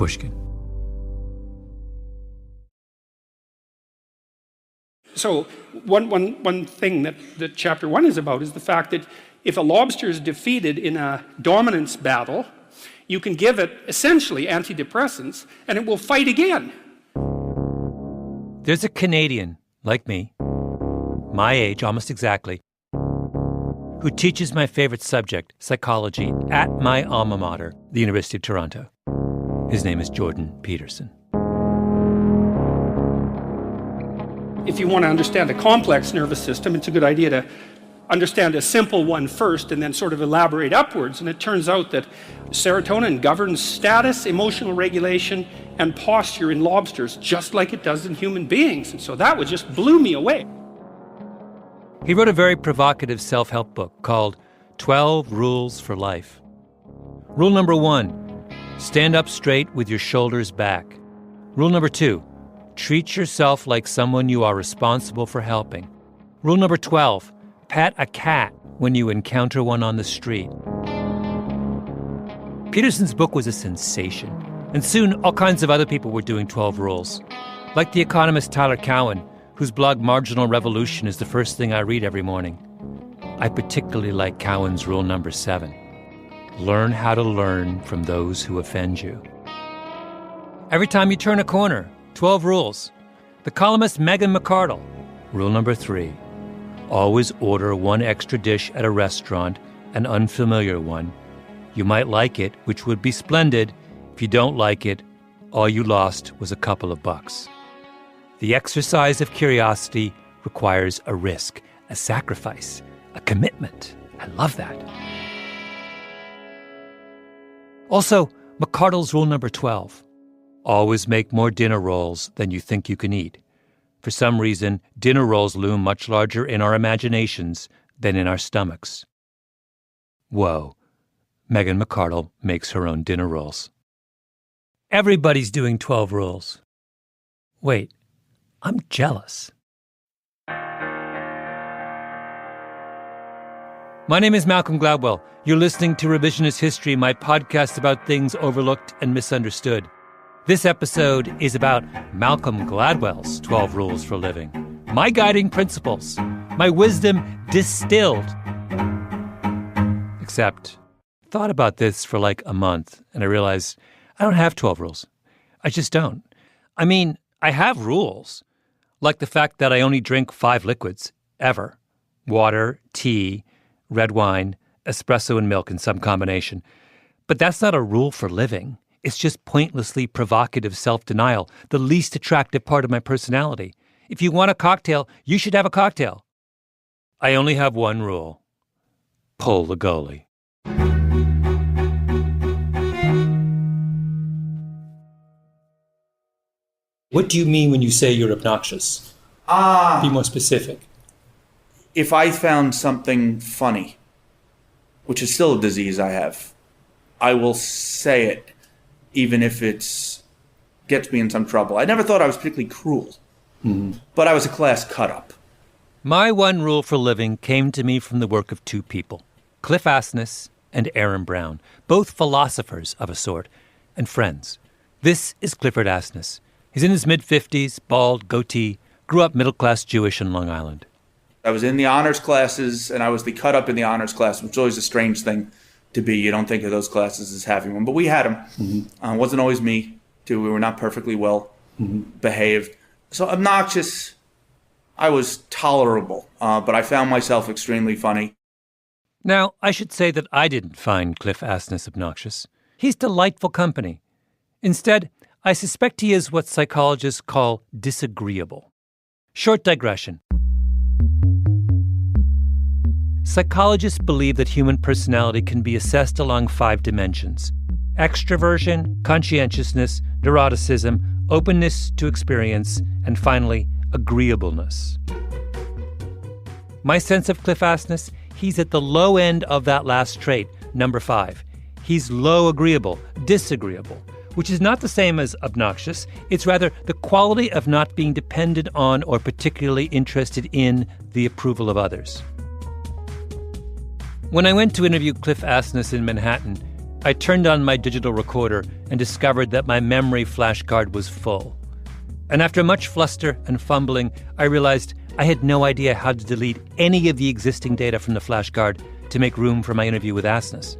Pushkin. So one thing that chapter 1 is about is the fact that if a lobster is defeated in a dominance battle, you can give it essentially antidepressants and it will fight again. There's a Canadian, like me, my age almost exactly, who teaches my favorite subject, psychology, at my alma mater, the University of Toronto. His name is Jordan Peterson. If you want to understand a complex nervous system, it's a good idea to understand a simple one first and then sort of elaborate upwards. And it turns out that serotonin governs status, emotional regulation, and posture in lobsters, just like it does in human beings. And so that just blew me away. He wrote a very provocative self-help book called 12 Rules for Life. Rule number 1, stand up straight with your shoulders back. Rule number 2, treat yourself like someone you are responsible for helping. Rule number 12, pat a cat when you encounter one on the street. Peterson's book was a sensation, and soon all kinds of other people were doing 12 rules. Like the economist Tyler Cowen, whose blog Marginal Revolution is the first thing I read every morning. I particularly like Cowen's rule number 7. Learn how to learn from those who offend you. Every time you turn a corner, 12 rules. The columnist Megan McArdle. Rule number 3. Always order one extra dish at a restaurant, an unfamiliar one. You might like it, which would be splendid. If you don't like it, all you lost was a couple of bucks. The exercise of curiosity requires a risk, a sacrifice, a commitment. I love that. Also, McArdle's rule number 12. Always make more dinner rolls than you think you can eat. For some reason, dinner rolls loom much larger in our imaginations than in our stomachs. Whoa, Megan McArdle makes her own dinner rolls. Everybody's doing 12 rules. Wait, I'm jealous. My name is Malcolm Gladwell. You're listening to Revisionist History, my podcast about things overlooked and misunderstood. This episode is about Malcolm Gladwell's 12 Rules for Living. My guiding principles. My wisdom distilled. Except, I thought about this for like a month, and I realized I don't have 12 rules. I just don't. I mean, I have rules, like the fact that I only drink 5 liquids, ever. Water, tea, red wine, espresso, and milk in some combination. But that's not a rule for living. It's just pointlessly provocative self-denial, the least attractive part of my personality. If you want a cocktail, you should have a cocktail. I only have one rule. Pull the goalie. What do you mean when you say you're obnoxious? Be more specific. If I found something funny, which is still a disease I have, I will say it, even if it gets me in some trouble. I never thought I was particularly cruel, but I was a class cut-up. My one rule for living came to me from the work of 2 people, Cliff Asness and Aaron Brown, both philosophers of a sort, and friends. This is Clifford Asness. He's in his mid-50s, bald, goatee, grew up middle-class Jewish in Long Island. I was in the honors classes, and I was the cut-up in the honors class, which is always a strange thing to be. You don't think of those classes as having one, but we had them. It wasn't always me, too. We were not perfectly well behaved. So obnoxious, I was tolerable, but I found myself extremely funny. Now, I should say that I didn't find Cliff Asness obnoxious. He's delightful company. Instead, I suspect he is what psychologists call disagreeable. Short digression. Psychologists believe that human personality can be assessed along 5 dimensions: extroversion, conscientiousness, neuroticism, openness to experience, and finally, agreeableness. My sense of Cliff Asness, he's at the low end of that last trait, number 5. He's low agreeable, disagreeable, which is not the same as obnoxious. It's rather the quality of not being dependent on or particularly interested in the approval of others. When I went to interview Cliff Asness in Manhattan, I turned on my digital recorder and discovered that my memory flash card was full. And after much fluster and fumbling, I realized I had no idea how to delete any of the existing data from the flash card to make room for my interview with Asness.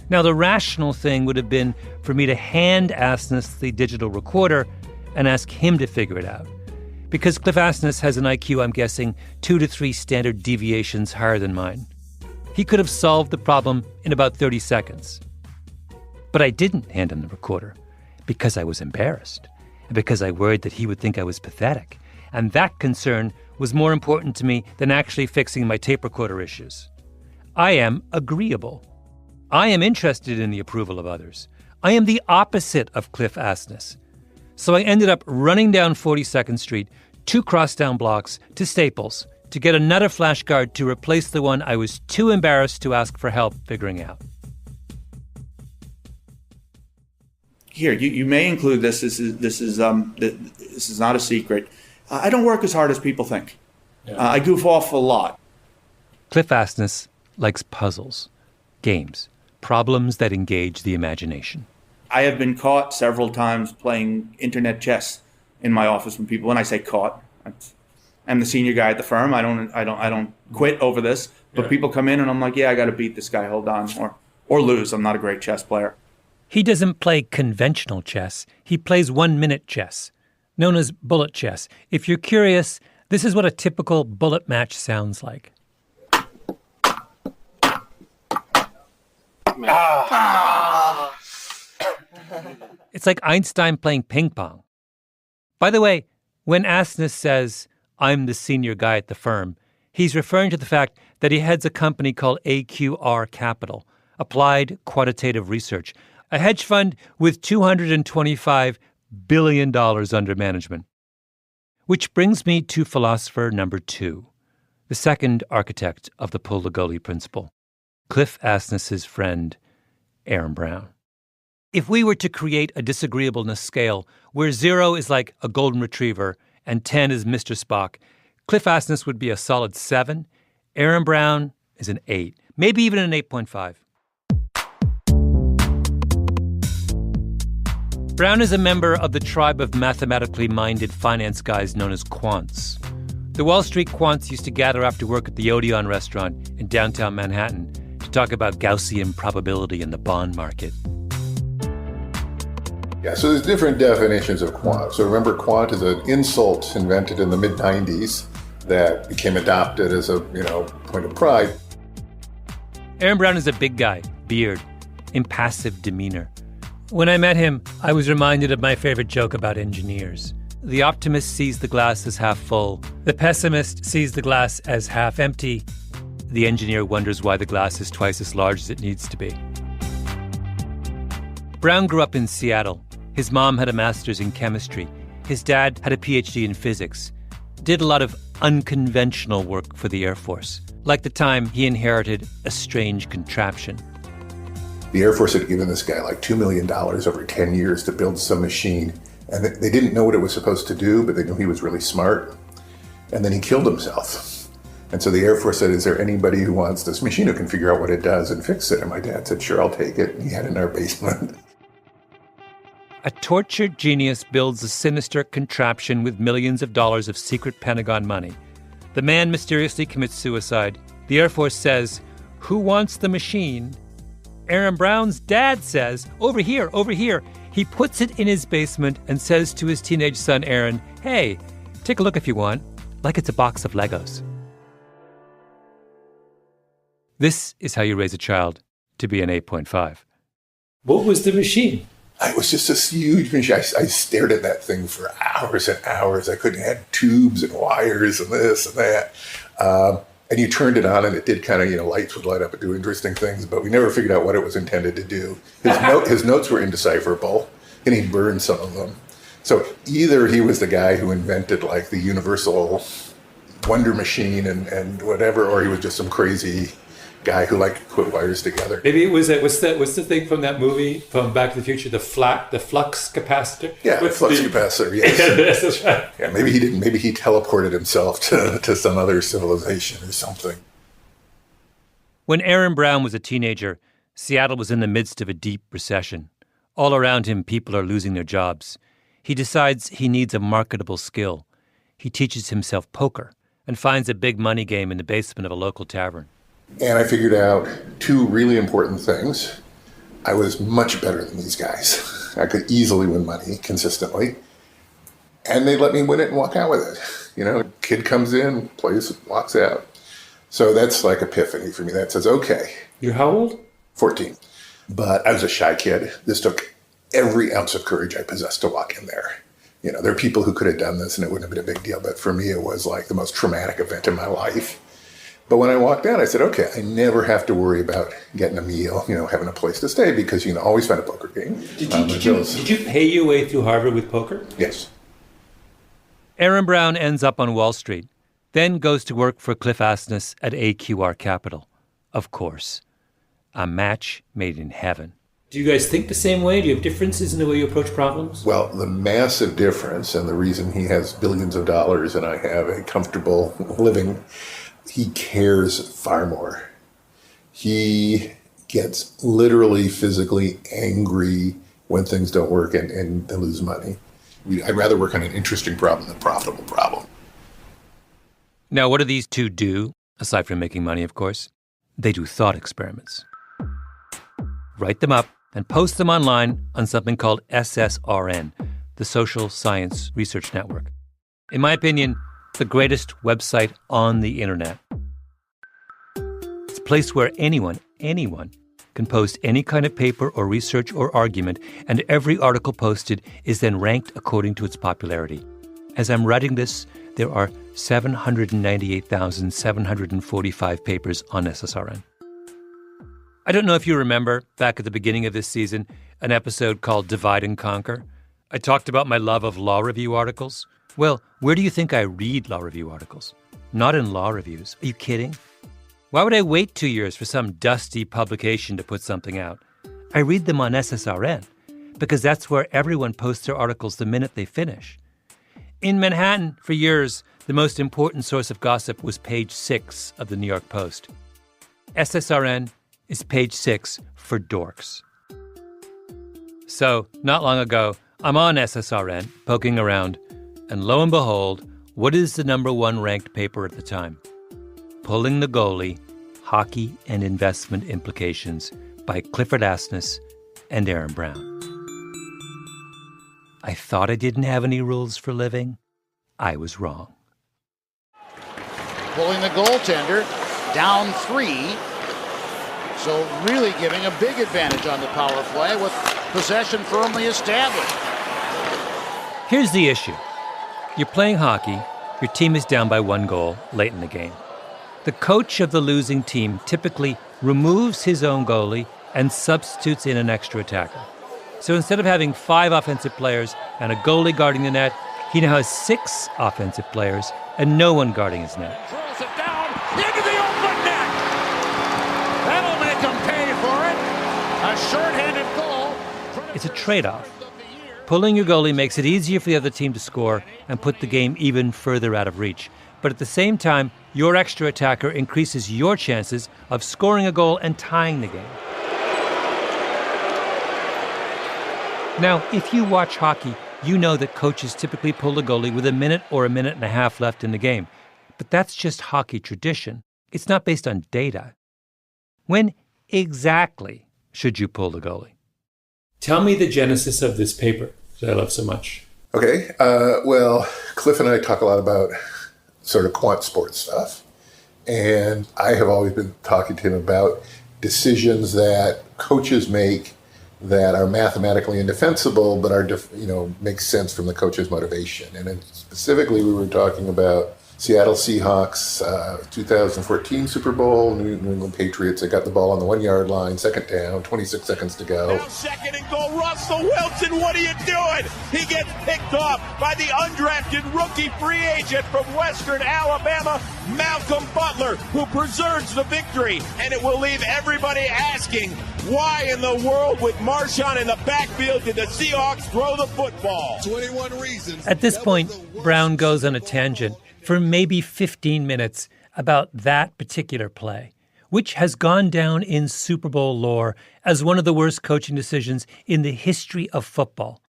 Now, the rational thing would have been for me to hand Asness the digital recorder and ask him to figure it out. Because Cliff Asness has an IQ, I'm guessing, 2 to 3 standard deviations higher than mine. He could have solved the problem in about 30 seconds. But I didn't hand him the recorder because I was embarrassed and because I worried that he would think I was pathetic. And that concern was more important to me than actually fixing my tape recorder issues. I am agreeable. I am interested in the approval of others. I am the opposite of Cliff Asness. So I ended up running down 42nd Street, 2 crosstown blocks, to Staples to get another flashcard to replace the one I was too embarrassed to ask for help figuring out. Here, you may include this. This is not a secret. I don't work as hard as people think. Yeah. I goof off a lot. Cliff Asness likes puzzles, games, problems that engage the imagination. I have been caught several times playing internet chess in my office when people, when I say caught, I'm the senior guy at the firm. I don't quit over this, but people come in and I'm like, yeah, I got to beat this guy. Hold on, or lose. I'm not a great chess player. He doesn't play conventional chess. He plays 1-minute chess, known as bullet chess. If you're curious, this is what a typical bullet match sounds like. It's like Einstein playing ping pong. By the way, when Asness says, I'm the senior guy at the firm, he's referring to the fact that he heads a company called AQR Capital, Applied Quantitative Research, a hedge fund with $225 billion under management. Which brings me to philosopher number 2, the second architect of the Pull the Goalie principle, Cliff Asness's friend, Aaron Brown. If we were to create a disagreeableness scale where 0 is like a golden retriever and 10 is Mr. Spock, Cliff Asness would be a solid 7. Aaron Brown is an 8, maybe even an 8.5. Brown is a member of the tribe of mathematically minded finance guys known as quants. The Wall Street quants used to gather after work at the Odeon restaurant in downtown Manhattan to talk about Gaussian probability in the bond market. Yeah, so there's different definitions of quant. So remember, quant is an insult invented in the mid-90s that became adopted as a, point of pride. Aaron Brown is a big guy, beard, impassive demeanor. When I met him, I was reminded of my favorite joke about engineers. The optimist sees the glass as half full. The pessimist sees the glass as half empty. The engineer wonders why the glass is twice as large as it needs to be. Brown grew up in Seattle. His mom had a master's in chemistry. His dad had a PhD in physics. Did a lot of unconventional work for the Air Force. Like the time he inherited a strange contraption. The Air Force had given this guy like $2 million over 10 years to build some machine. And they didn't know what it was supposed to do, but they knew he was really smart. And then he killed himself. And so the Air Force said, is there anybody who wants this machine who can figure out what it does and fix it? And my dad said, sure, I'll take it. And he had it in our basement. A tortured genius builds a sinister contraption with millions of dollars of secret Pentagon money. The man mysteriously commits suicide. The Air Force says, who wants the machine? Aaron Brown's dad says, over here, over here. He puts it in his basement and says to his teenage son, Aaron, hey, take a look if you want, like it's a box of Legos. This is how you raise a child to be an 8.5. What was the machine? It was just this huge machine. I stared at that thing for hours and hours. I couldn't have tubes and wires and this and that. And you turned it on and it did kind of, lights would light up and do interesting things, but we never figured out what it was intended to do. His notes were indecipherable and he burned some of them. So either he was the guy who invented like the universal wonder machine and whatever, or he was just some crazy guy who liked to put wires together. Maybe it was what's the thing from that movie from Back to the Future, the flux capacitor? Yeah, the flux capacitor, yes. Yes, that's right. Yeah, maybe he didn't. Maybe he teleported himself to some other civilization or something. When Aaron Brown was a teenager, Seattle was in the midst of a deep recession. All around him, people are losing their jobs. He decides he needs a marketable skill. He teaches himself poker and finds a big money game in the basement of a local tavern. And I figured out two really important things. I was much better than these guys. I could easily win money consistently. And they let me win it and walk out with it. You know, kid comes in, plays, walks out. So that's like epiphany for me. That says, okay. You're how old? 14. But I was a shy kid. This took every ounce of courage I possessed to walk in there. You know, there are people who could have done this and it wouldn't have been a big deal. But for me, it was like the most traumatic event in my life. But when I walked out, I said, okay, I never have to worry about getting a meal, you know, having a place to stay, because you can always find a poker game. Did you pay your way through Harvard with poker? Yes. Aaron Brown ends up on Wall Street, then goes to work for Cliff Asness at AQR Capital. Of course. A match made in heaven. Do you guys think the same way? Do you have differences in the way you approach problems? Well, the massive difference, and the reason he has billions of dollars and I have a comfortable living, he cares far more. He gets literally physically angry when things don't work and they lose money. I'd rather work on an interesting problem than a profitable problem. Now, what do these two do, aside from making money, of course? They do thought experiments. Write them up and post them online on something called SSRN, the Social Science Research Network. In my opinion, the greatest website on the internet. It's a place where anyone can post any kind of paper or research or argument, and every article posted is then ranked according to its popularity. As I'm writing this, there are 798,745 papers on SSRN. I don't know if you remember, back at the beginning of this season, an episode called Divide and Conquer. I talked about my love of law review articles. Well, where do you think I read law review articles? Not in law reviews. Are you kidding? Why would I wait 2 years for some dusty publication to put something out? I read them on SSRN, because that's where everyone posts their articles the minute they finish. In Manhattan, for years, the most important source of gossip was page 6 of the New York Post. SSRN is page 6 for dorks. So, not long ago, I'm on SSRN, poking around, and lo and behold, what is the number one ranked paper at the time? Pulling the Goalie, Hockey and Investment Implications by Clifford Asness and Aaron Brown. I thought I didn't have any rules for living. I was wrong. Pulling the goaltender, down 3. So really giving a big advantage on the power play with possession firmly established. Here's the issue. You're playing hockey, your team is down by 1 goal late in the game. The coach of the losing team typically removes his own goalie and substitutes in an extra attacker. So instead of having 5 offensive players and a goalie guarding the net, he now has 6 offensive players and no one guarding his net. Throws it down into the open net. That'll make him pay for it. A shorthanded goal. It's a trade-off. Pulling your goalie makes it easier for the other team to score and put the game even further out of reach. But at the same time, your extra attacker increases your chances of scoring a goal and tying the game. Now, if you watch hockey, you know that coaches typically pull the goalie with a minute or a minute and a half left in the game. But that's just hockey tradition. It's not based on data. When exactly should you pull the goalie? Tell me the genesis of this paper that I love so much. Okay. Well, Cliff and I talk a lot about sort of quant sports stuff. And I have always been talking to him about decisions that coaches make that are mathematically indefensible, but are, make sense from the coach's motivation. And then specifically, we were talking about Seattle Seahawks, 2014 Super Bowl, New England Patriots. They got the ball on the 1 yard line, second down, 26 seconds to go. Now second and goal, Russell Wilson, what are you doing? He gets picked off by the undrafted rookie free agent from Western Alabama, Malcolm Butler, who preserves the victory. And it will leave everybody asking, why in the world with Marshawn in the backfield did the Seahawks throw the football? 21 reasons. At this point, Brown goes on a tangent for maybe 15 minutes about that particular play, which has gone down in Super Bowl lore as one of the worst coaching decisions in the history of football.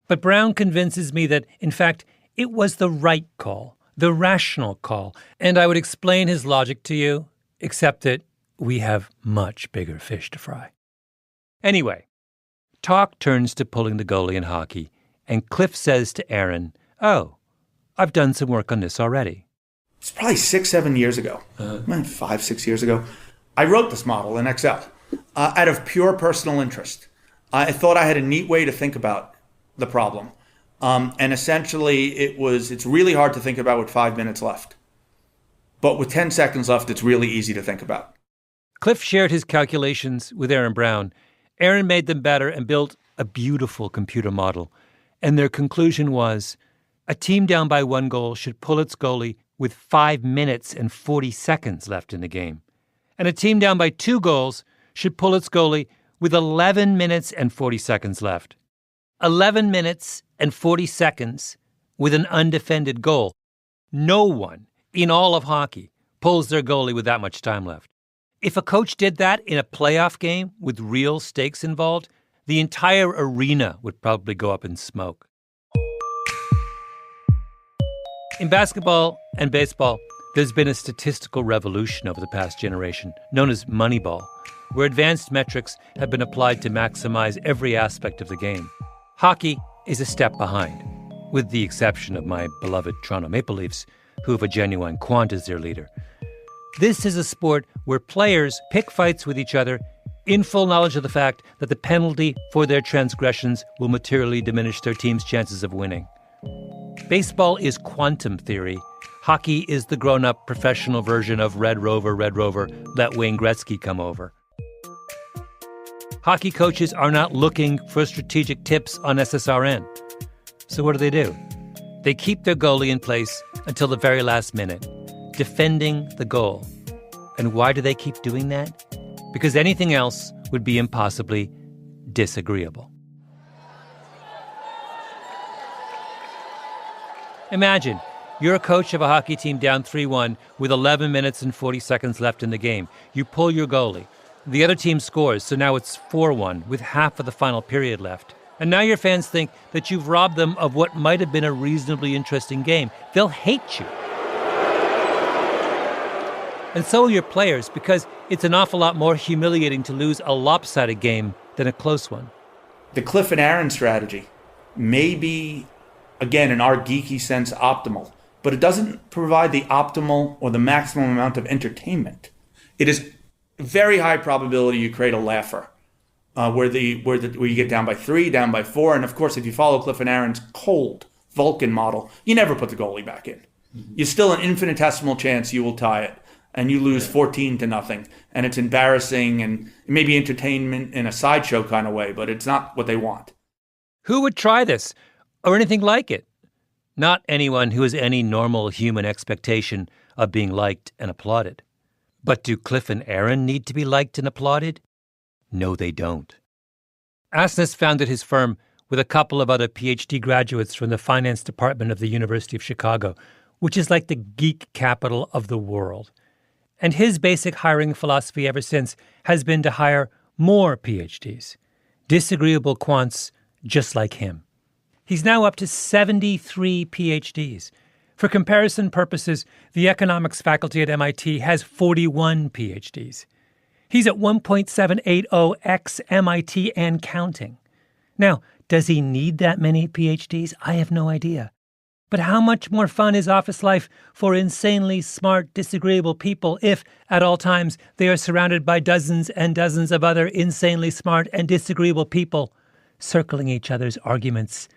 But Brown convinces me that, in fact, it was the right call, the rational call, and I would explain his logic to you, except that we have much bigger fish to fry. Anyway, talk turns to pulling the goalie in hockey, and Cliff says to Aaron, "Oh, I've done some work on this already." It's probably 6-7 years ago, 5-6 years ago. I wrote this model in Excel out of pure personal interest. I thought I had a neat way to think about the problem. And essentially, it's really hard to think about with 5 minutes left. But with 10 seconds left, it's really easy to think about. Cliff shared his calculations with Aaron Brown. Aaron made them better and built a beautiful computer model. And their conclusion was, a team down by 1 goal should pull its goalie with 5 minutes and 40 seconds left in the game. And a team down by 2 goals should pull its goalie with 11 minutes and 40 seconds left. 11 minutes and 40 seconds with an undefended goal. No one in all of hockey pulls their goalie with that much time left. If a coach did that in a playoff game with real stakes involved, the entire arena would probably go up in smoke. In basketball and baseball, there's been a statistical revolution over the past generation, known as Moneyball, where advanced metrics have been applied to maximize every aspect of the game. Hockey is a step behind, with the exception of my beloved Toronto Maple Leafs, who have a genuine quant as their leader. This is a sport where players pick fights with each other in full knowledge of the fact that the penalty for their transgressions will materially diminish their team's chances of winning. Baseball is quantum theory. Hockey is the grown-up professional version of Red Rover, let Wayne Gretzky come over. Hockey coaches are not looking for strategic tips on SSRN. So what do? They keep their goalie in place until the very last minute, defending the goal. And why do they keep doing that? Because anything else would be impossibly disagreeable. Imagine, you're a coach of a hockey team down 3-1 with 11 minutes and 40 seconds left in the game. You pull your goalie. The other team scores, so now it's 4-1 with half of the final period left. And now your fans think that you've robbed them of what might have been a reasonably interesting game. They'll hate you. And so will your players, because it's an awful lot more humiliating to lose a lopsided game than a close one. The Cliff and Aaron strategy may be, again, in our geeky sense, optimal, but it doesn't provide the optimal or the maximum amount of entertainment. It is very high probability you create a laugher, where you get down by 3, down by 4, and of course, if you follow Cliff and Aaron's cold Vulcan model, you never put the goalie back in. Mm-hmm. You're still an infinitesimal chance you will tie it, and you lose 14-0, and it's embarrassing and maybe entertainment in a sideshow kind of way, but it's not what they want. Who would try this or anything like it? Not anyone who has any normal human expectation of being liked and applauded. But do Cliff and Aaron need to be liked and applauded? No, they don't. Asness founded his firm with a couple of other PhD graduates from the finance department of the University of Chicago, which is like the geek capital of the world. And his basic hiring philosophy ever since has been to hire more PhDs, disagreeable quants just like him. He's now up to 73 PhDs. For comparison purposes, the economics faculty at MIT has 41 PhDs. He's at 1.780x MIT and counting. Now, does he need that many PhDs? I have no idea. But how much more fun is office life for insanely smart, disagreeable people if, at all times, they are surrounded by dozens and dozens of other insanely smart and disagreeable people circling each other's arguments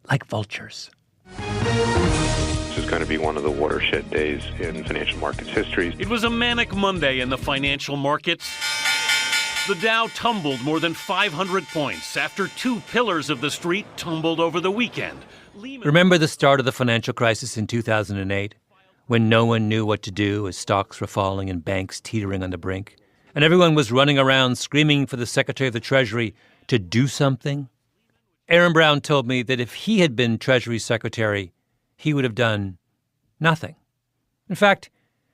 like vultures? This is going to be one of the watershed days in financial markets history. It was a manic Monday in the financial markets. The Dow tumbled more than 500 points after 2 pillars of the street tumbled over the weekend. Remember the start of the financial crisis in 2008, when no one knew what to do as stocks were falling and banks teetering on the brink, and everyone was running around screaming for the Secretary of the Treasury to do something? Aaron Brown told me that if he had been Treasury Secretary, he would have done nothing. In fact,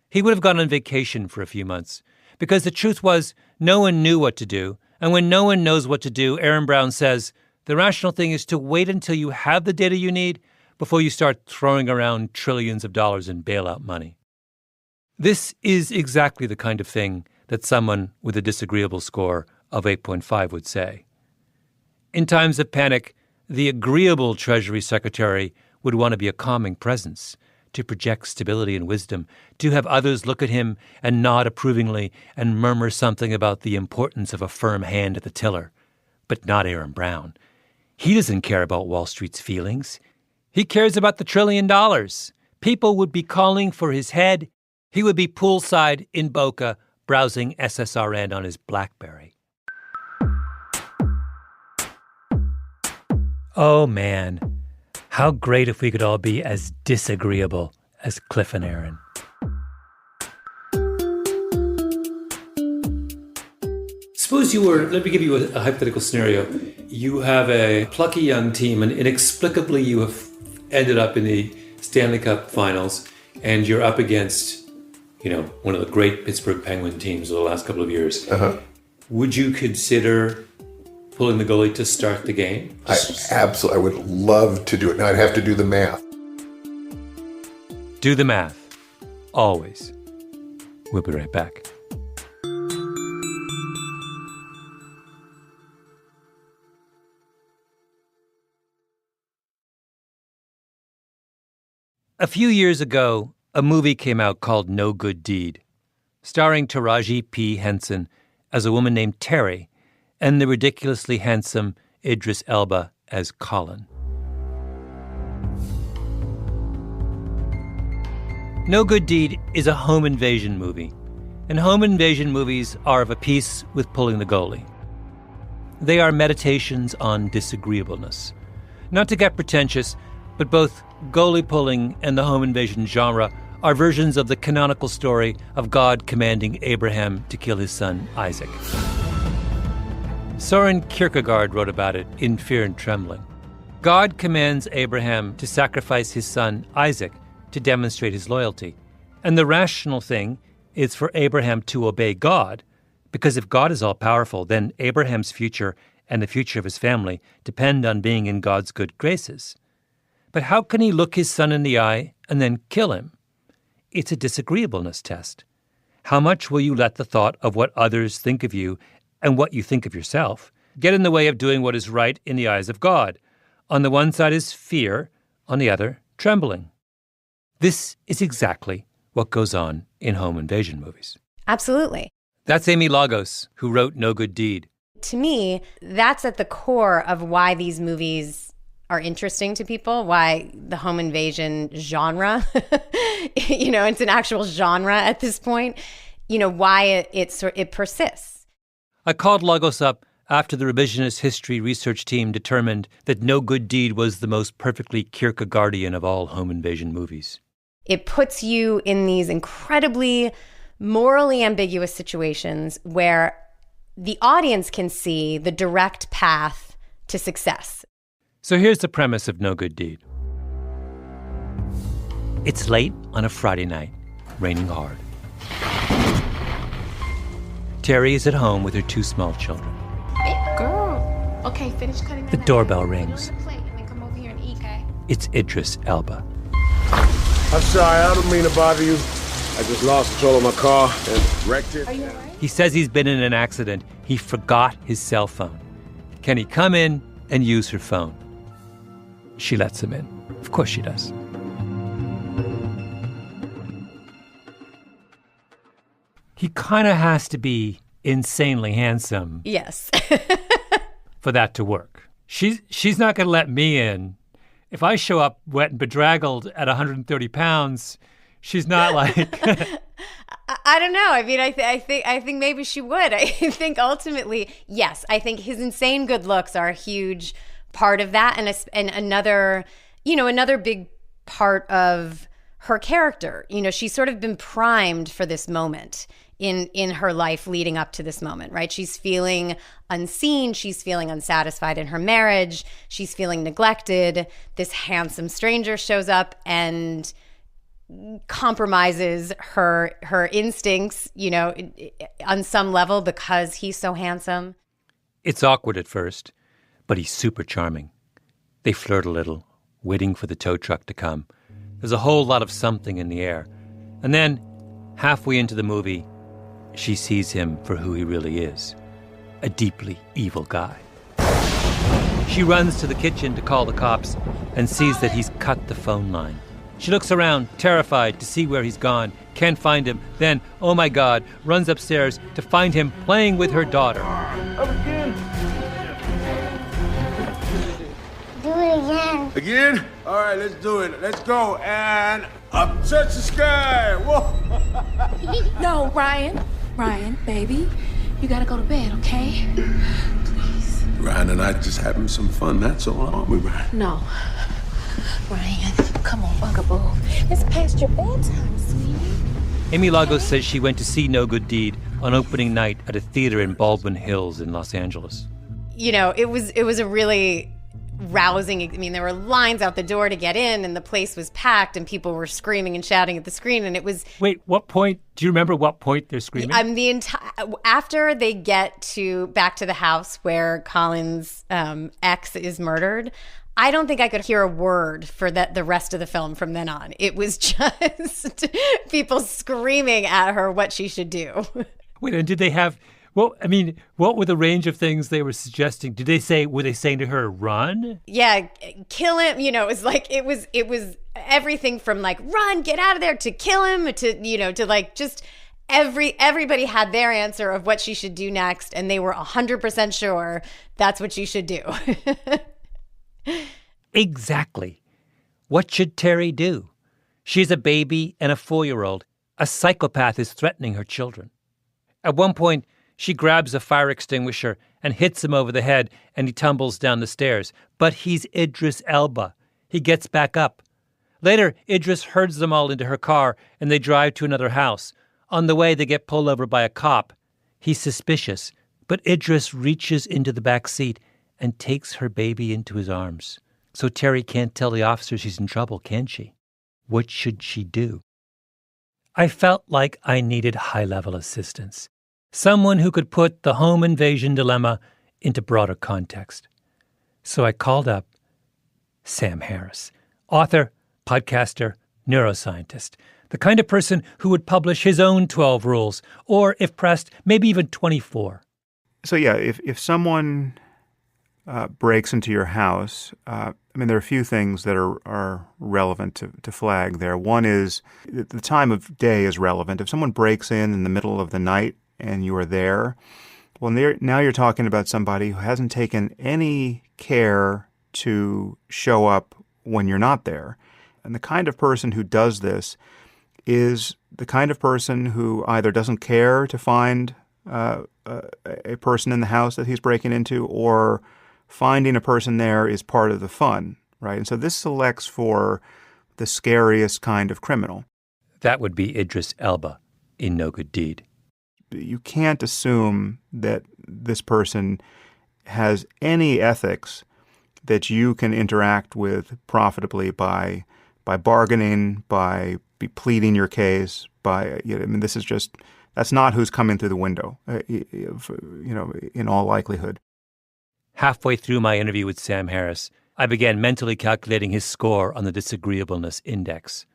he would have gone on vacation for a few months, because the truth was no one knew what to do. And when no one knows what to do, Aaron Brown says, the rational thing is to wait until you have the data you need before you start throwing around trillions of dollars in bailout money. This is exactly the kind of thing that someone with a disagreeable score of 8.5 would say. In times of panic, the agreeable Treasury Secretary would want to be a calming presence, to project stability and wisdom, to have others look at him and nod approvingly and murmur something about the importance of a firm hand at the tiller. But not Aaron Brown. He doesn't care about Wall Street's feelings. He cares about the $1 trillion. People would be calling for his head. He would be poolside in Boca browsing SSRN on his BlackBerry. Oh, man. How great if we could all be as disagreeable as Cliff and Aaron. Suppose you were, let me give you a hypothetical scenario. You have a plucky young team and inexplicably you have ended up in the Stanley Cup finals and you're up against, one of the great Pittsburgh Penguin teams of the last couple of years. Uh-huh. Would you consider pulling the goalie to start the game? I would love to do it. Now I'd have to do the math. Do the math. Always. We'll be right back. A few years ago, a movie came out called No Good Deed, starring Taraji P. Henson as a woman named Terry and the ridiculously handsome Idris Elba as Colin. No Good Deed is a home invasion movie, and home invasion movies are of a piece with pulling the goalie. They are meditations on disagreeableness. Not to get pretentious, but both goalie pulling and the home invasion genre are versions of the canonical story of God commanding Abraham to kill his son Isaac. Soren Kierkegaard wrote about it in Fear and Trembling. God commands Abraham to sacrifice his son Isaac to demonstrate his loyalty. And the rational thing is for Abraham to obey God, because if God is all-powerful, then Abraham's future and the future of his family depend on being in God's good graces. But how can he look his son in the eye and then kill him? It's a disagreeableness test. How much will you let the thought of what others think of you and what you think of yourself get in the way of doing what is right in the eyes of God? On the one side is fear, on the other, trembling. This is exactly what goes on in home invasion movies. Absolutely. That's Amy Lagos, who wrote No Good Deed. To me, that's at the core of why these movies are interesting to people, why the home invasion genre, it's an actual genre at this point, why it persists. I called Lagos up after the Revisionist History research team determined that No Good Deed was the most perfectly Kierkegaardian of all home invasion movies. It puts you in these incredibly morally ambiguous situations where the audience can see the direct path to success. So here's the premise of No Good Deed. It's late on a Friday night, raining hard. Terry is at home with her 2 small children. Hey, girl. Okay, finish cutting the doorbell rings. Plate and then come over here and eat, okay? It's Idris Elba. I'm sorry, I don't mean to bother you. I just lost control of my car and wrecked it. Are you all right? He says he's been in an accident. He forgot his cell phone. Can he come in and use her phone? She lets him in. Of course she does. He kind of has to be insanely handsome. Yes. for that to work. She's not going to let me in. If I show up wet and bedraggled at 130 pounds, she's not like... I don't know. I mean, I think maybe she would. I think ultimately, yes, I think his insane good looks are a huge part of that, and another big part of her character. She's sort of been primed for this moment in her life leading up to this moment, right? She's feeling unseen. She's feeling unsatisfied in her marriage. She's feeling neglected. This handsome stranger shows up and compromises her instincts, on some level because he's so handsome. It's awkward at first, but he's super charming. They flirt a little, waiting for the tow truck to come. There's a whole lot of something in the air. And then, halfway into the movie, she sees him for who he really is, a deeply evil guy. She runs to the kitchen to call the cops and sees that he's cut the phone line. She looks around, terrified, to see where he's gone, can't find him, then, oh my God, runs upstairs to find him playing with her daughter. Do it again. Again? All right, let's do it. Let's go. And up touch the sky. Whoa. No, Ryan, baby, you gotta go to bed, okay? Please. Ryan and I just having some fun, that's all, aren't we, Ryan? No. Ryan, come on, bugaboo. It's past your bedtime, sweetie. Amy Lagos says she went to see No Good Deed on opening night at a theater in Baldwin Hills in Los Angeles. It was a really rousing. I mean, there were lines out the door to get in, and the place was packed, and people were screaming and shouting at the screen, and it was... Wait, what point? Do you remember what point they're screaming? After they get back to the house where Colin's ex is murdered, I don't think I could hear a word for the rest of the film from then on. It was just people screaming at her what she should do. Wait, and did they have... Well, I mean, what were the range of things they were suggesting? Were they saying to her, run? Yeah, kill him. It was everything from like, run, get out of there, to kill him, to like just everybody had their answer of what she should do next. And they were 100% sure that's what she should do. Exactly. What should Terry do? She's a baby and a 4-year-old. A psychopath is threatening her children. At one point, she grabs a fire extinguisher and hits him over the head, and he tumbles down the stairs. But he's Idris Elba. He gets back up. Later, Idris herds them all into her car, and they drive to another house. On the way, they get pulled over by a cop. He's suspicious, but Idris reaches into the back seat and takes her baby into his arms. So Terry can't tell the officer she's in trouble, can she? What should she do? I felt like I needed high-level assistance. Someone who could put the home invasion dilemma into broader context. So I called up Sam Harris, author, podcaster, neuroscientist, the kind of person who would publish his own 12 rules, or, if pressed, maybe even 24. So yeah, if someone breaks into your house, there are a few things that are relevant to flag there. One is the time of day is relevant. If someone breaks in the middle of the night and you are there, well, now you're talking about somebody who hasn't taken any care to show up when you're not there. And the kind of person who does this is the kind of person who either doesn't care to find a person in the house that he's breaking into, or finding a person there is part of the fun, right? And so this selects for the scariest kind of criminal. That would be Idris Elba in No Good Deed. You can't assume that this person has any ethics that you can interact with profitably by bargaining, by pleading your case, that's not who's coming through the window, in all likelihood. Halfway through my interview with Sam Harris, I began mentally calculating his score on the disagreeableness index.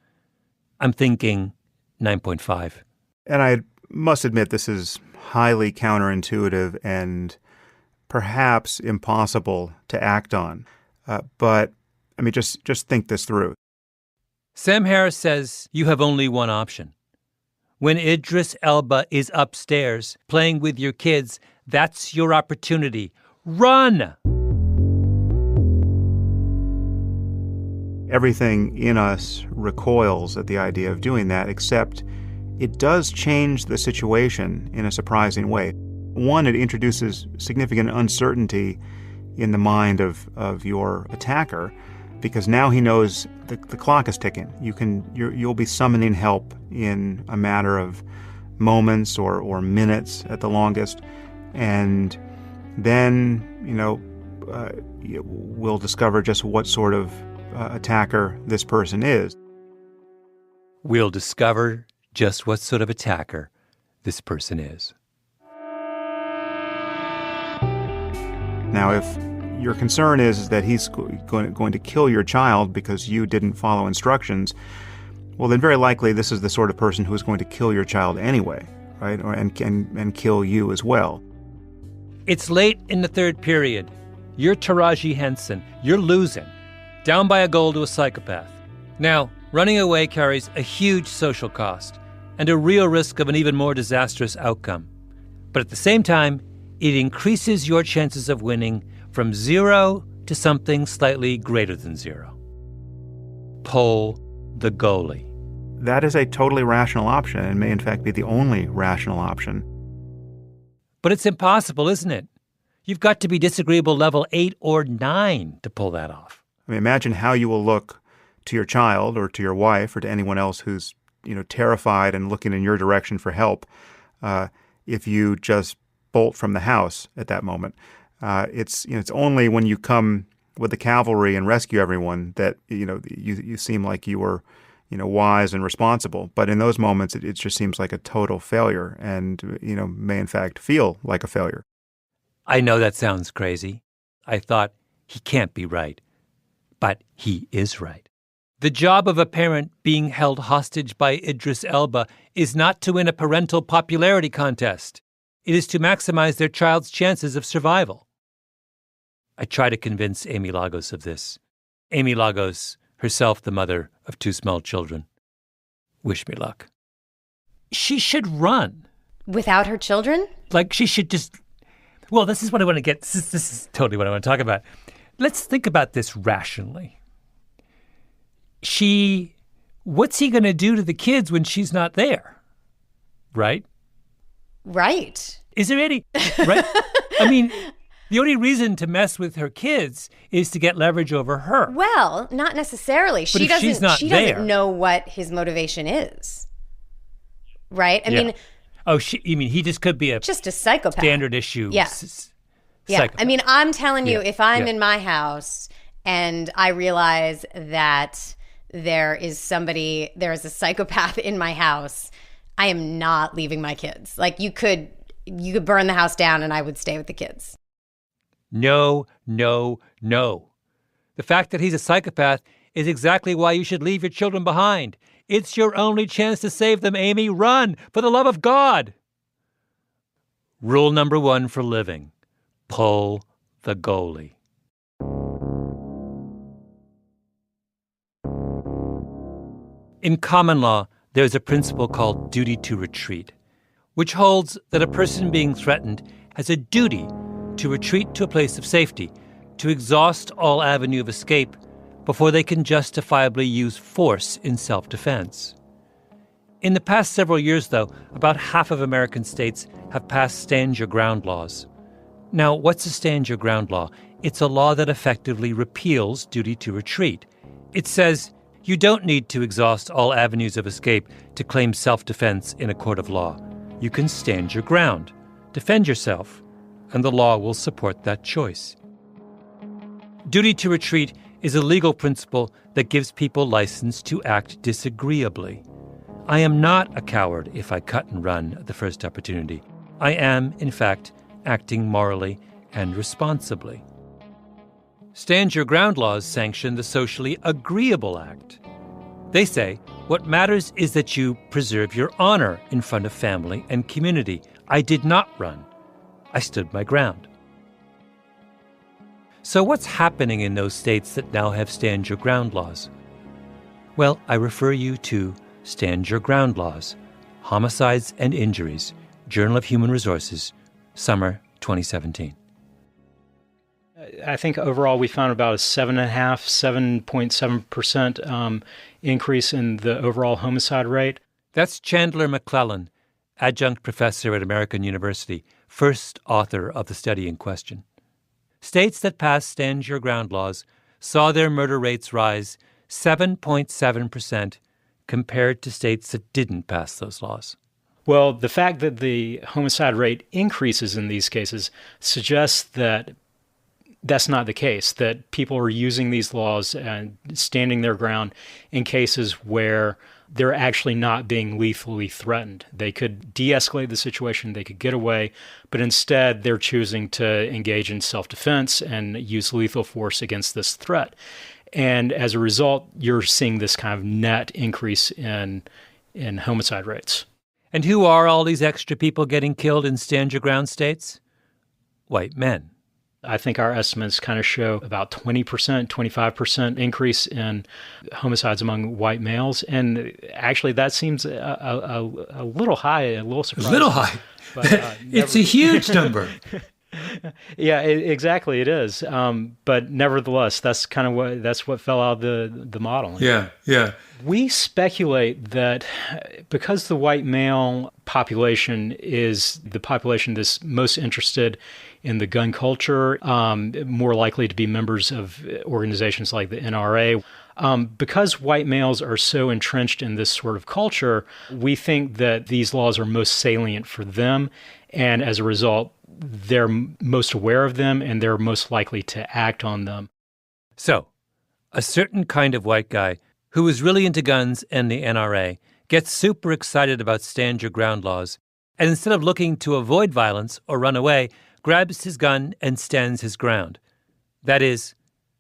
I'm thinking 9.5. And I must admit this is highly counterintuitive and perhaps impossible to act on. But just think this through. Sam Harris says you have only one option. When Idris Elba is upstairs playing with your kids, that's your opportunity. Run! Everything in us recoils at the idea of doing that, except it does change the situation in a surprising way. One, it introduces significant uncertainty in the mind of your attacker, because now he knows the clock is ticking. You'll be summoning help in a matter of moments or minutes at the longest, and then we'll discover just what sort of attacker this person is. we'll discover just what sort of attacker this person is. Now, if your concern is that he's going to kill your child because you didn't follow instructions, well, then very likely this is the sort of person who is going to kill your child anyway, right? And kill you as well. It's late in the third period. You're Taraji Henson. You're losing. Down by a goal to a psychopath. Now, running away carries a huge social cost and a real risk of an even more disastrous outcome. But at the same time, it increases your chances of winning from 0 to something slightly greater than 0. Pull the goalie. That is a totally rational option and may in fact be the only rational option. But it's impossible, isn't it? You've got to be disagreeable level 8 or 9 to pull that off. I mean, imagine how you will look to your child or to your wife or to anyone else who's, terrified and looking in your direction for help if you just bolt from the house at that moment. It's only when you come with the cavalry and rescue everyone that you seem like you were wise and responsible. But in those moments, it just seems like a total failure and may in fact feel like a failure. I know that sounds crazy. I thought he can't be right, but he is right. The job of a parent being held hostage by Idris Elba is not to win a parental popularity contest. It is to maximize their child's chances of survival. I try to convince Amy Lagos of this. Amy Lagos, herself the mother of 2 small children. Wish me luck. She should run. Without her children? Like she should just... Well, this is what I want to get... This is totally what I want to talk about. Let's think about this rationally. What's he going to do to the kids when she's not there? Right? Right. Is there any... Right? I mean... The only reason to mess with her kids is to get leverage over her. Well, not necessarily. But if she's not there, doesn't know what his motivation is. Right? I mean... Oh, you mean he just could be just a psychopath. Standard issue. Yeah. Psychopath. I mean, I'm telling you, if I'm in my house and I realize that there is a psychopath in my house, I am not leaving my kids. Like you could burn the house down and I would stay with the kids. No, no, no. The fact that he's a psychopath is exactly why you should leave your children behind. It's your only chance to save them, Amy. Run, for the love of God. Rule number 1 for living. Pull the goalie. In common law, there's a principle called duty to retreat, which holds that a person being threatened has a duty to retreat to a place of safety, to exhaust all avenue of escape before they can justifiably use force in self-defense. In the past several years, though, about half of American states have passed stand your ground laws. Now, what's a stand your ground law? It's a law that effectively repeals duty to retreat. It says you don't need to exhaust all avenues of escape to claim self-defense in a court of law. You can stand your ground, defend yourself, and the law will support that choice. Duty to retreat is a legal principle that gives people license to act disagreeably. I am not a coward if I cut and run at the first opportunity. I am, in fact, acting morally and responsibly. Stand your ground laws sanction the socially agreeable act. They say what matters is that you preserve your honor in front of family and community. I did not run. I stood my ground. So what's happening in those states that now have stand your ground laws? Well, I refer you to Stand Your Ground Laws, Homicides and Injuries, Journal of Human Resources, summer 2017. I think overall we found about a 7.7% increase in the overall homicide rate. That's Chandler McClellan, adjunct professor at American University, first author of the study in question. States that passed Stand Your Ground laws saw their murder rates rise 7.7% compared to states that didn't pass those laws. Well, the fact that the homicide rate increases in these cases suggests that that's not the case, that people are using these laws and standing their ground in cases where they're actually not being lethally threatened. They could de-escalate the situation, they could get away, but instead they're choosing to engage in self-defense and use lethal force against this threat. And as a result, you're seeing this kind of net increase in homicide rates. And who are all these extra people getting killed in stand your ground states? White men. I think our estimates kind of show about 20%, 25% increase in homicides among white males. And actually, that seems a little high, a little surprising. A little high. But, it's a huge number. Yeah, exactly. It is. But nevertheless, that's what fell out of the model. Yeah. We speculate that because the white male population is the population that's most interested in the gun culture, more likely to be members of organizations like the NRA. Because white males are so entrenched in this sort of culture, we think that these laws are most salient for them, and as a result, they're most aware of them and they're most likely to act on them. So, a certain kind of white guy who is really into guns and the NRA gets super excited about stand your ground laws, and instead of looking to avoid violence or run away, grabs his gun and stands his ground. That is,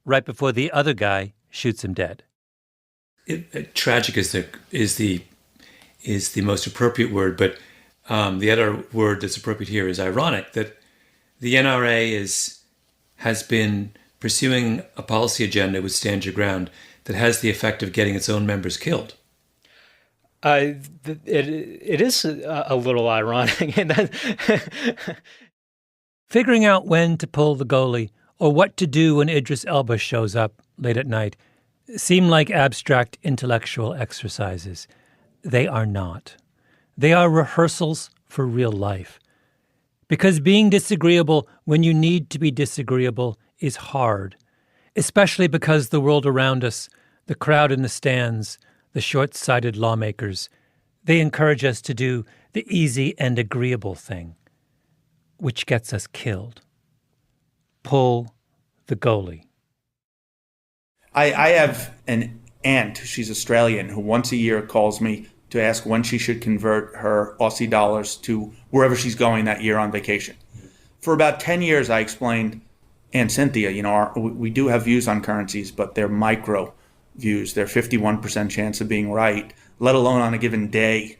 right before the other guy shoots him dead. Tragic is the most appropriate word, but the other word that's appropriate here is ironic, that the NRA has been pursuing a policy agenda with Stand Your Ground that has the effect of getting its own members killed. It is a little ironic. Figuring out when to pull the goalie or what to do when Idris Elba shows up late at night seem like abstract intellectual exercises. They are not. They are rehearsals for real life. Because being disagreeable when you need to be disagreeable is hard, especially because the world around us, the crowd in the stands, the short-sighted lawmakers, they encourage us to do the easy and agreeable thing, which gets us killed. Pull the goalie. I have an aunt, she's Australian, who once a year calls me to ask when she should convert her Aussie dollars to wherever she's going that year on vacation. For about 10 years, I explained, Aunt Cynthia, we do have views on currencies, but they're micro views. They're 51% chance of being right, let alone on a given day.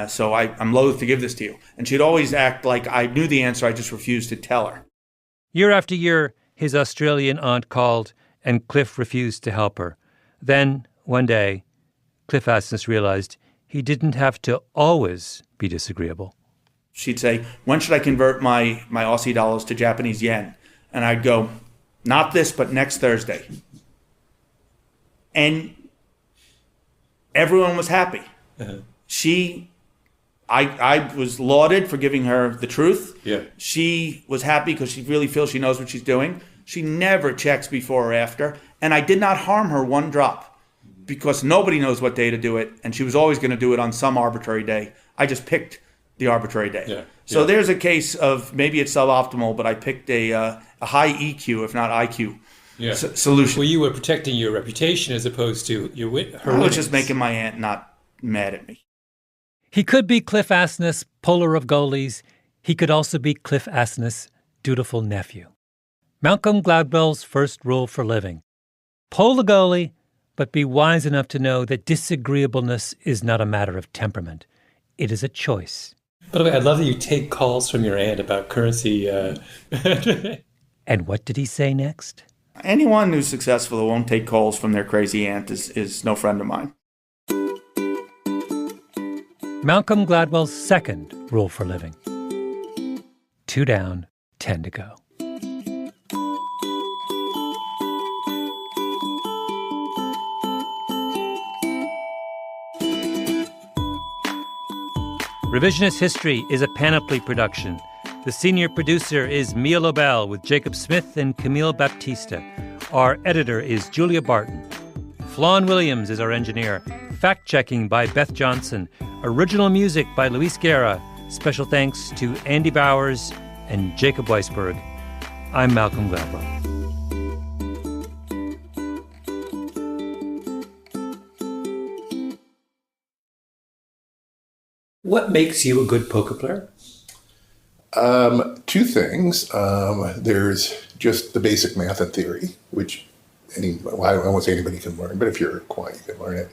So I'm loath to give this to you. And she'd always act like I knew the answer, I just refused to tell her. Year after year, his Australian aunt called, and Cliff refused to help her. Then, one day, Cliff Asness realized he didn't have to always be disagreeable. She'd say, when should I convert my Aussie dollars to Japanese yen? And I'd go, not this, but next Thursday. And everyone was happy. Uh-huh. I was lauded for giving her the truth. Yeah. She was happy because she really feels she knows what she's doing. She never checks before or after. And I did not harm her one drop because nobody knows what day to do it. And she was always going to do it on some arbitrary day. I just picked the arbitrary day. Yeah. So there's a case of maybe it's suboptimal, but I picked a high EQ, if not IQ, solution. Well, you were protecting your reputation as opposed to her. I was just making my aunt not mad at me. He could be Cliff Asness, puller of goalies. He could also be Cliff Asness, dutiful nephew. Malcolm Gladwell's first rule for living: pull the goalie, but be wise enough to know that disagreeableness is not a matter of temperament. It is a choice. By the way, I love that you take calls from your aunt about currency. And what did he say next? Anyone who's successful who won't take calls from their crazy aunt is no friend of mine. Malcolm Gladwell's second rule for living: 2 down, 10 to go. Revisionist History is a Panoply production. The senior producer is Mia Lobel with Jacob Smith and Camille Baptista. Our editor is Julia Barton. Flawn Williams is our engineer. Fact-checking by Beth Johnson. Original music by Luis Guerra. Special thanks to Andy Bowers and Jacob Weisberg. I'm Malcolm Gladwell. What makes you a good poker player? Two things. There's just the basic math and theory, which I won't say anybody can learn, but if you're quiet, you can learn it.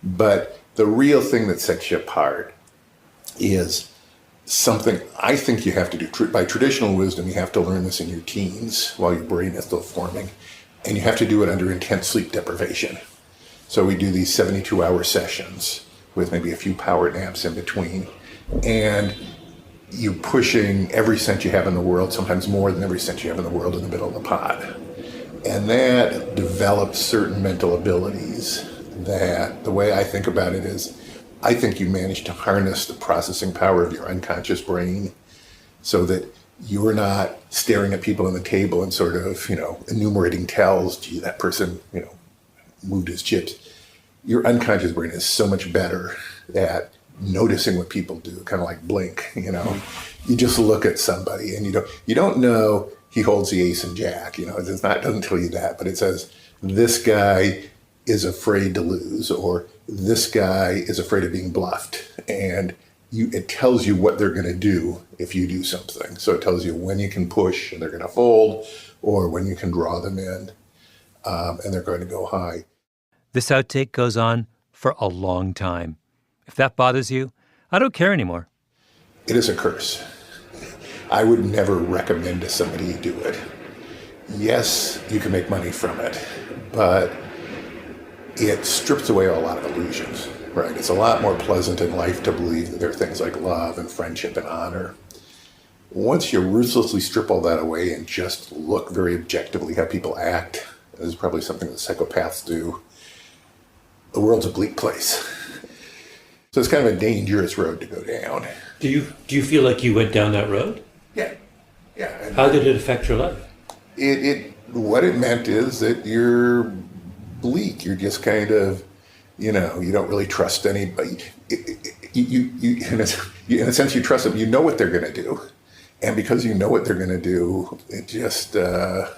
But the real thing that sets you apart is something I think you have to do. By traditional wisdom, you have to learn this in your teens while your brain is still forming, and you have to do it under intense sleep deprivation. So we do these 72-hour sessions with maybe a few power naps in between, and you pushing every cent you have in the world, sometimes more than every cent you have in the world, in the middle of the pot. And that develops certain mental abilities that, the way I think about it is, I think you manage to harness the processing power of your unconscious brain so that you're not staring at people on the table and sort of, enumerating tells, gee, that person, moved his chips. Your unconscious brain is so much better at noticing what people do, kind of like Blink, You just look at somebody and you don't know he holds the ace and jack, it doesn't tell you that, but it says this guy is afraid to lose, or this guy is afraid of being bluffed. And it tells you what they're going to do if you do something. So it tells you when you can push and they're going to fold, or when you can draw them in and they're going to go high. This outtake goes on for a long time. If that bothers you, I don't care anymore. It is a curse. I would never recommend to somebody to do it. Yes, you can make money from it, but it strips away a lot of illusions, right? It's a lot more pleasant in life to believe that there are things like love and friendship and honor. Once you ruthlessly strip all that away and just look very objectively how people act, this is probably something that psychopaths do, the world's a bleak place. So it's kind of a dangerous road to go down. Do you feel like you went down that road? Yeah. How did it affect your life? What it meant is that you're bleak. You're just kind of, you don't really trust anybody. In a sense, you trust them. You know what they're going to do. And because you know what they're going to do, it just, I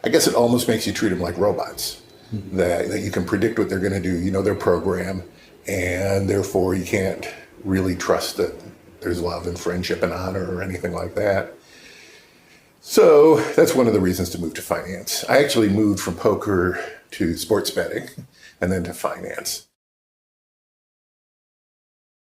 guess it almost makes you treat them like robots. Mm-hmm. That you can predict what they're going to do. Their program. And therefore, you can't really trust that there's love and friendship and honor or anything like that. So that's one of the reasons to move to finance. I actually moved from poker to sports betting and then to finance.